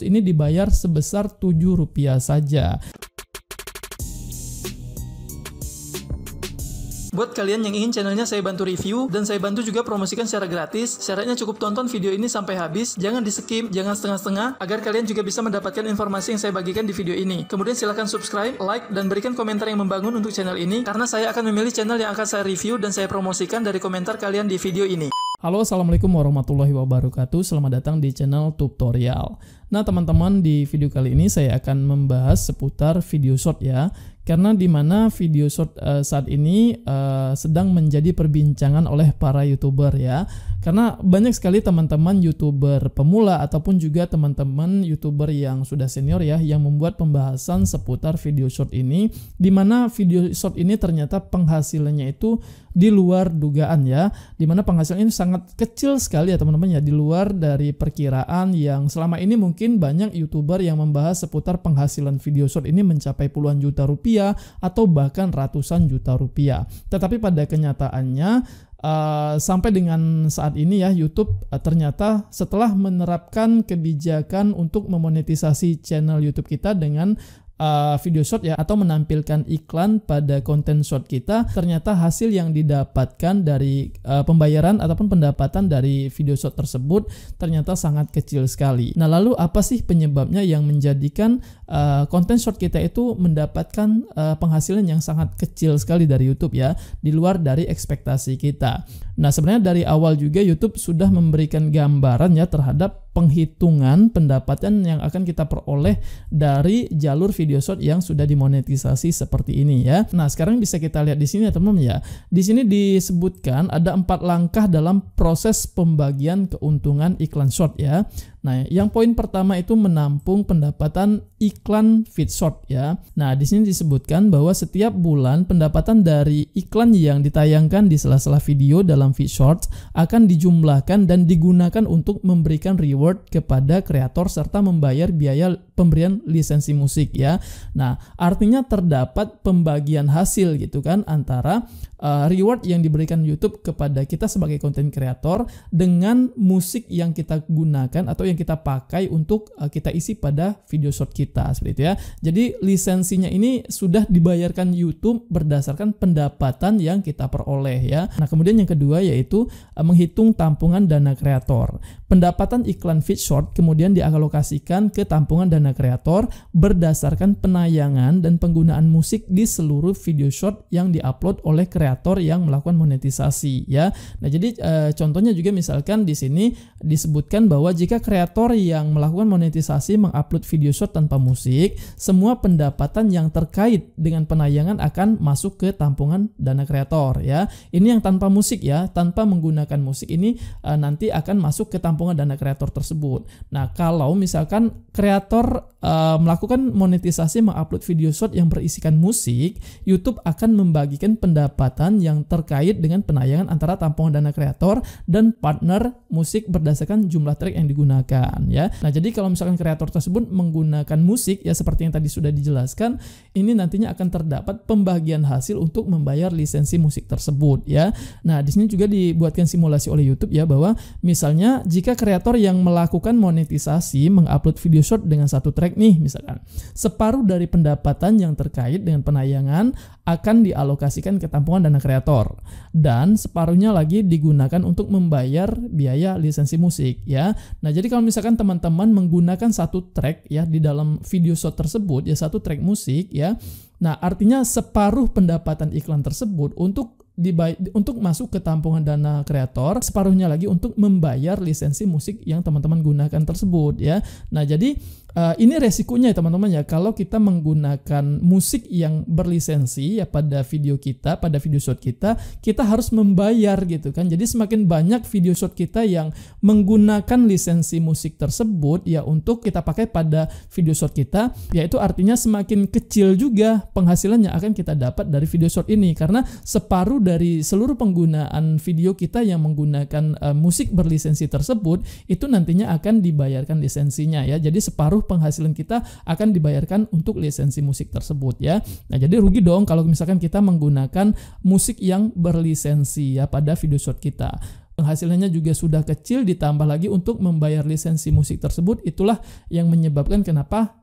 ini dibayar sebesar Rp7 saja. Buat kalian yang ingin channelnya saya bantu review dan saya bantu juga promosikan secara gratis, syaratnya cukup tonton video ini sampai habis, jangan di skip, jangan setengah-setengah, agar kalian juga bisa mendapatkan informasi yang saya bagikan di video ini. Kemudian silahkan subscribe, like, dan berikan komentar yang membangun untuk channel ini, karena saya akan memilih channel yang akan saya review dan saya promosikan dari komentar kalian di video ini. Halo, assalamualaikum warahmatullahi wabarakatuh. Selamat datang di channel tutorial. Nah teman-teman, di video kali ini saya akan membahas seputar video short ya. Karena dimana video short saat ini sedang menjadi perbincangan oleh para YouTuber ya. Karena banyak sekali teman-teman YouTuber pemula ataupun juga teman-teman YouTuber yang sudah senior ya, yang membuat pembahasan seputar video short ini. Dimana video short ini ternyata penghasilannya itu di luar dugaan ya. Dimana penghasilan ini sangat kecil sekali ya teman-teman ya, di luar dari perkiraan yang selama ini mungkin banyak YouTuber yang membahas seputar penghasilan video short ini mencapai puluhan juta rupiah atau bahkan ratusan juta rupiah. Tetapi pada kenyataannya sampai dengan saat ini ya, YouTube ternyata setelah menerapkan kebijakan untuk memonetisasi channel YouTube kita dengan video short ya, atau menampilkan iklan pada konten short kita, ternyata hasil yang didapatkan dari pembayaran ataupun pendapatan dari video short tersebut ternyata sangat kecil sekali. Nah lalu apa sih penyebabnya yang menjadikan konten short kita itu mendapatkan penghasilan yang sangat kecil sekali dari YouTube ya, di luar dari ekspektasi kita. Nah sebenarnya dari awal juga YouTube sudah memberikan gambaran ya terhadap penghitungan pendapatan yang akan kita peroleh dari jalur video short yang sudah dimonetisasi seperti ini ya. Nah, sekarang bisa kita lihat di sini ya teman-teman ya. Di sini disebutkan ada 4 langkah dalam proses pembagian keuntungan iklan short ya. Nah, yang poin pertama itu menampung pendapatan iklan feed short ya. Nah, di sini disebutkan bahwa setiap bulan pendapatan dari iklan yang ditayangkan di sela-sela video dalam feed short akan dijumlahkan dan digunakan untuk memberikan reward kepada kreator serta membayar biaya pemberian lisensi musik ya. Nah, artinya terdapat pembagian hasil gitu kan antara reward yang diberikan YouTube kepada kita sebagai konten kreator dengan musik yang kita gunakan atau yang kita pakai untuk kita isi pada video short kita seperti itu ya. Jadi lisensinya ini sudah dibayarkan YouTube berdasarkan pendapatan yang kita peroleh ya. Nah, kemudian yang kedua yaitu menghitung tampungan dana kreator. Pendapatan iklan feed short kemudian dialokasikan ke tampungan dana kreator berdasarkan penayangan dan penggunaan musik di seluruh video short yang diupload oleh kreator yang melakukan monetisasi ya. Nah, jadi contohnya juga misalkan di sini disebutkan bahwa jika kreator yang melakukan monetisasi mengupload video short tanpa musik, semua pendapatan yang terkait dengan penayangan akan masuk ke tampungan dana kreator ya. Ini yang tanpa musik ya, tanpa menggunakan musik ini nanti akan masuk ke tampungan dana kreator tersebut. Nah, kalau misalkan kreator melakukan monetisasi mengupload video short yang berisikan musik, YouTube akan membagikan pendapatan yang terkait dengan penayangan antara tampungan dana kreator dan partner musik berdasarkan jumlah track yang digunakan ya. Nah, jadi kalau misalkan kreator tersebut menggunakan musik ya seperti yang tadi sudah dijelaskan, ini nantinya akan terdapat pembagian hasil untuk membayar lisensi musik tersebut ya. Nah, di sini juga dibuatkan simulasi oleh YouTube ya, bahwa misalnya jika kreator yang melakukan monetisasi mengupload video short dengan satu track nih misalkan, separuh dari pendapatan yang terkait dengan penayangan akan dialokasikan ke tampungan dana kreator dan separuhnya lagi digunakan untuk membayar biaya lisensi musik ya. Nah, jadi kalau misalkan teman-teman menggunakan satu track ya di dalam video short tersebut ya, satu track musik ya, nah artinya separuh pendapatan iklan tersebut untuk masuk ke tampungan dana kreator, separuhnya lagi untuk membayar lisensi musik yang teman-teman gunakan tersebut ya. Nah, jadi ini resikonya ya teman-teman ya, kalau kita menggunakan musik yang berlisensi ya pada video kita, pada video short kita harus membayar gitu kan. Jadi semakin banyak video short kita yang menggunakan lisensi musik tersebut ya untuk kita pakai pada video short kita, yaitu artinya semakin kecil juga penghasilan yang akan kita dapat dari video short ini, karena separuh dari seluruh penggunaan video kita yang menggunakan musik berlisensi tersebut itu nantinya akan dibayarkan lisensinya ya. Jadi separuh penghasilan kita akan dibayarkan untuk lisensi musik tersebut ya. Nah, jadi rugi dong kalau misalkan kita menggunakan musik yang berlisensi ya pada video short kita. penghasilannya juga sudah kecil, ditambah lagi untuk membayar lisensi musik tersebut, itulah yang menyebabkan kenapa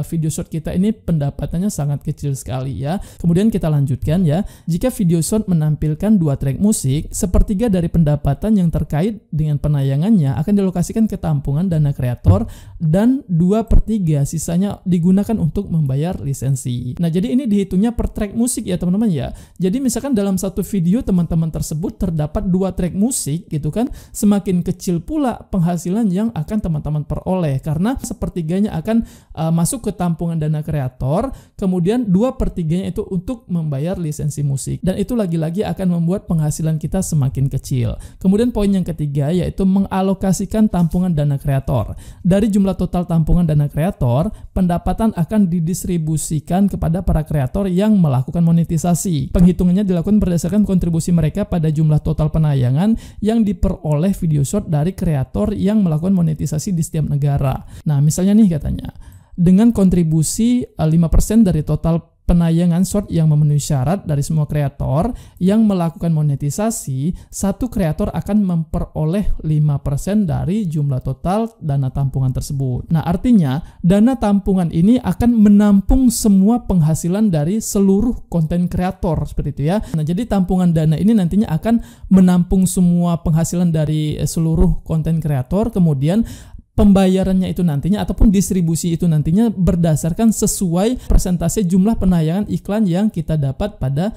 video short kita ini pendapatannya sangat kecil sekali ya. Kemudian kita lanjutkan ya. Jika video short menampilkan 2 track musik, sepertiga dari pendapatan yang terkait dengan penayangannya akan dilokasikan ke tampungan dana kreator dan 2/3 sisanya digunakan untuk membayar lisensi. Nah, jadi ini dihitungnya per track musik ya teman-teman ya. Jadi misalkan dalam satu video teman-teman tersebut terdapat 2 track musik gitu kan, semakin kecil pula penghasilan yang akan teman-teman peroleh karena sepertiganya akan masuk ke tampungan dana kreator, kemudian 2/3 itu untuk membayar lisensi musik, dan itu lagi-lagi akan membuat penghasilan kita semakin kecil. Kemudian poin yang ketiga yaitu mengalokasikan tampungan dana kreator. Dari jumlah total tampungan dana kreator, pendapatan akan didistribusikan kepada para kreator yang melakukan monetisasi. Penghitungannya dilakukan berdasarkan kontribusi mereka pada jumlah total penayangan yang diperoleh video short dari kreator yang melakukan monetisasi di setiap negara. Nah, misalnya nih katanya, dengan kontribusi 5% dari total penayangan short yang memenuhi syarat dari semua kreator yang melakukan monetisasi, satu kreator akan memperoleh 5% dari jumlah total dana tampungan tersebut. Nah, artinya dana tampungan ini akan menampung semua penghasilan dari seluruh konten kreator seperti itu ya. Nah, jadi tampungan dana ini nantinya akan menampung semua penghasilan dari seluruh konten kreator, kemudian pembayarannya itu nantinya ataupun distribusi itu nantinya berdasarkan sesuai persentase jumlah penayangan iklan yang kita dapat pada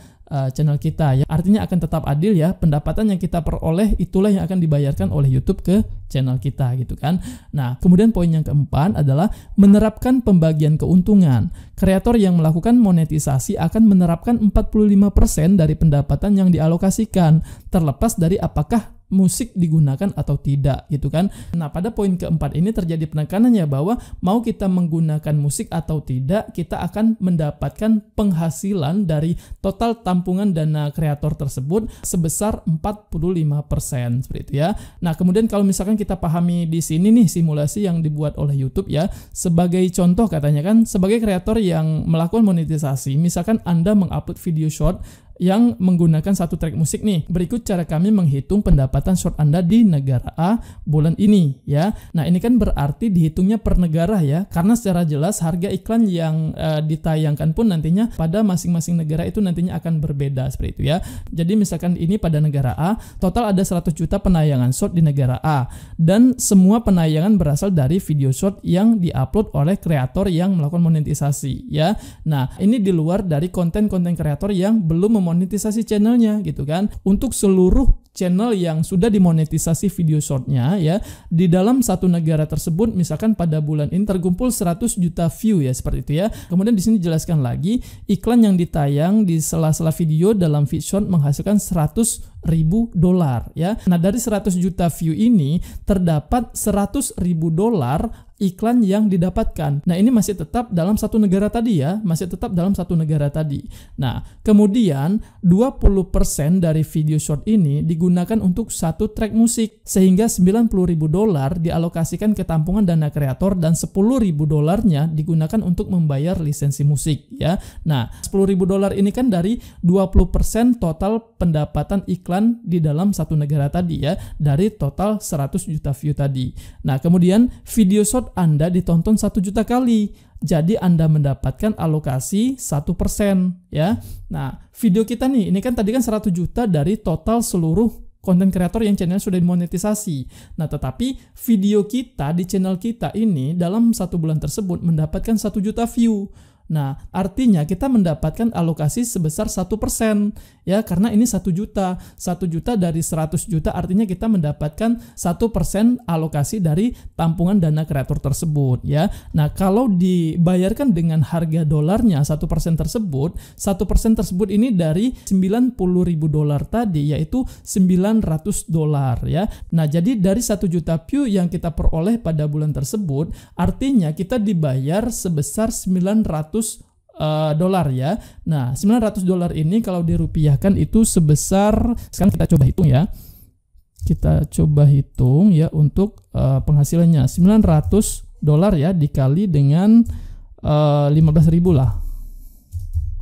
channel kita ya. Artinya akan tetap adil ya, pendapatan yang kita peroleh itulah yang akan dibayarkan oleh YouTube ke channel kita gitu kan. Nah, kemudian poin yang keempat adalah menerapkan pembagian keuntungan. Kreator yang melakukan monetisasi akan menerapkan 45% dari pendapatan yang dialokasikan, terlepas dari apakah musik digunakan atau tidak gitu kan. Nah, pada poin keempat ini terjadi penekanannya bahwa mau kita menggunakan musik atau tidak, kita akan mendapatkan penghasilan dari total tampungan dana kreator tersebut sebesar 45% seperti itu ya. Nah, kemudian kalau misalkan kita pahami di sini nih simulasi yang dibuat oleh YouTube ya. Sebagai contoh katanya kan, sebagai kreator yang melakukan monetisasi, misalkan Anda mengupload video short yang menggunakan satu track musik nih. Berikut cara kami menghitung pendapatan short Anda di negara A bulan ini ya. Nah, ini kan berarti dihitungnya per negara ya, karena secara jelas harga iklan yang ditayangkan pun nantinya pada masing-masing negara itu nantinya akan berbeda seperti itu ya. Jadi misalkan ini pada negara A, total ada 100 juta penayangan short di negara A, dan semua penayangan berasal dari video short yang diupload oleh kreator yang melakukan monetisasi ya. Nah, ini di luar dari konten-konten kreator yang belum monetisasi channelnya gitu kan. Untuk seluruh channel yang sudah dimonetisasi video shortnya ya, di dalam satu negara tersebut misalkan pada bulan ini terkumpul 100 juta view ya, seperti itu ya. Kemudian di sini dijelaskan lagi, iklan yang ditayang di sela-sela video dalam feed short menghasilkan $100.000 ya. Nah, dari 100 juta view ini terdapat $100.000 iklan yang didapatkan. Nah, ini masih tetap dalam satu negara tadi ya, masih tetap dalam satu negara tadi. Nah, kemudian 20% dari video short ini digunakan untuk satu track musik, sehingga $90.000 dialokasikan ke tampungan dana kreator dan $10.000-nya digunakan untuk membayar lisensi musik ya. Nah, $10.000 ini kan dari 20% total pendapatan iklan di dalam satu negara tadi ya, dari total 100 juta view tadi. Nah, kemudian video short Anda ditonton 1 juta kali, jadi Anda mendapatkan alokasi 1% ya. Nah, video kita nih, ini kan tadi kan 100 juta dari total seluruh konten kreator yang channel sudah dimonetisasi. Nah, tetapi video kita di channel kita ini dalam 1 bulan tersebut mendapatkan 1 juta view. Nah, artinya kita mendapatkan alokasi sebesar 1% ya, karena ini 1 juta. 1 juta dari 100 juta artinya kita mendapatkan 1% alokasi dari tampungan dana kreator tersebut ya. Nah, kalau dibayarkan dengan harga dolarnya 1% tersebut, 1% tersebut ini dari $90.000 tadi, yaitu $900 ya. Nah, jadi dari 1 juta view yang kita peroleh pada bulan tersebut, artinya kita dibayar sebesar $900 ya. Nah, $900 ini kalau dirupiahkan itu sebesar, sekarang kita coba hitung ya. Kita coba hitung ya untuk penghasilannya. $900 ya dikali dengan 15.000 lah.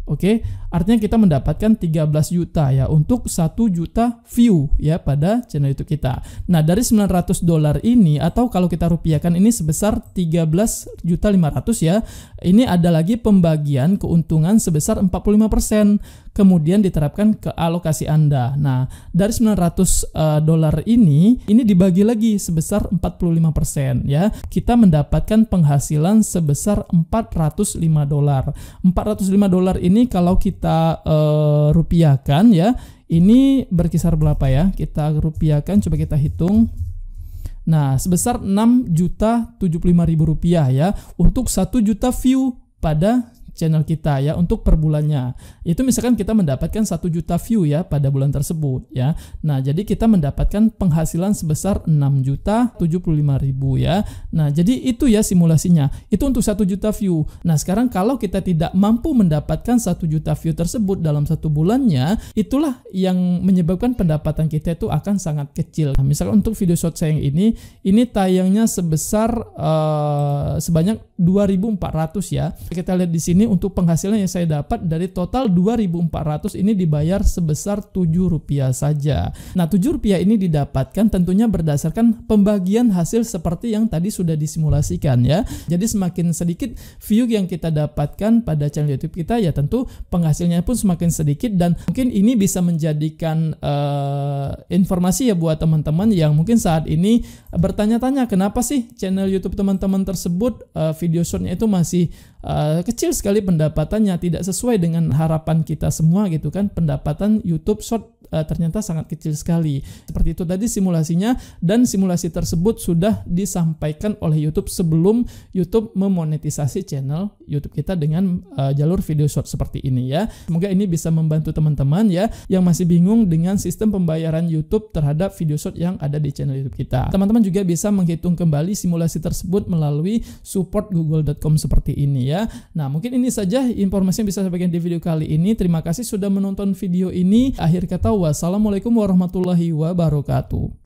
Oke, artinya kita mendapatkan 13 juta ya untuk 1 juta view ya pada channel YouTube kita. Nah, dari $900 ini atau kalau kita rupiahkan ini sebesar 13.500 ya. Ini ada lagi pembagian keuntungan sebesar 45%. Kemudian diterapkan ke alokasi Anda. Nah, dari $900 ini dibagi lagi sebesar 45% ya. Kita mendapatkan penghasilan sebesar $405. $405 ini kalau kita rupiahkan ya, ini berkisar berapa ya? Kita rupiahkan, coba kita hitung. Nah, sebesar Rp6.075.000 ya untuk 1 juta view pada channel kita ya untuk per bulannya. Itu misalkan kita mendapatkan 1 juta view ya pada bulan tersebut ya. Nah, jadi kita mendapatkan penghasilan sebesar Rp6.075.000 ya. Nah, jadi itu ya simulasinya. Itu untuk 1 juta view. Nah, sekarang kalau kita tidak mampu mendapatkan 1 juta view tersebut dalam 1 bulannya, itulah yang menyebabkan pendapatan kita itu akan sangat kecil. Nah, misalkan untuk video short saya yang ini tayangnya sebesar sebanyak 2.400 ya. Kita lihat di sini untuk penghasilan yang saya dapat dari total 2.400 ini dibayar sebesar Rp7 saja. Nah, Rp7 ini didapatkan tentunya berdasarkan pembagian hasil seperti yang tadi sudah disimulasikan ya. Jadi semakin sedikit view yang kita dapatkan pada channel YouTube kita ya tentu penghasilnya pun semakin sedikit, dan mungkin ini bisa menjadikan informasi ya buat teman-teman yang mungkin saat ini bertanya-tanya kenapa sih channel YouTube teman-teman tersebut video shortnya itu masih kecil sekali pendapatannya, tidak sesuai dengan harapan kita semua gitu kan. Pendapatan YouTube Short ternyata sangat kecil sekali. Seperti itu tadi simulasinya, dan simulasi tersebut sudah disampaikan oleh YouTube sebelum YouTube memonetisasi channel YouTube kita dengan jalur video short seperti ini ya. Semoga ini bisa membantu teman-teman ya yang masih bingung dengan sistem pembayaran YouTube terhadap video short yang ada di channel YouTube kita. Teman-teman juga bisa menghitung kembali simulasi tersebut melalui support google.com seperti ini ya. Nah, mungkin ini saja informasi yang bisa saya bagikan di video kali ini. Terima kasih sudah menonton video ini. Akhir kata, wassalamualaikum warahmatullahi wabarakatuh.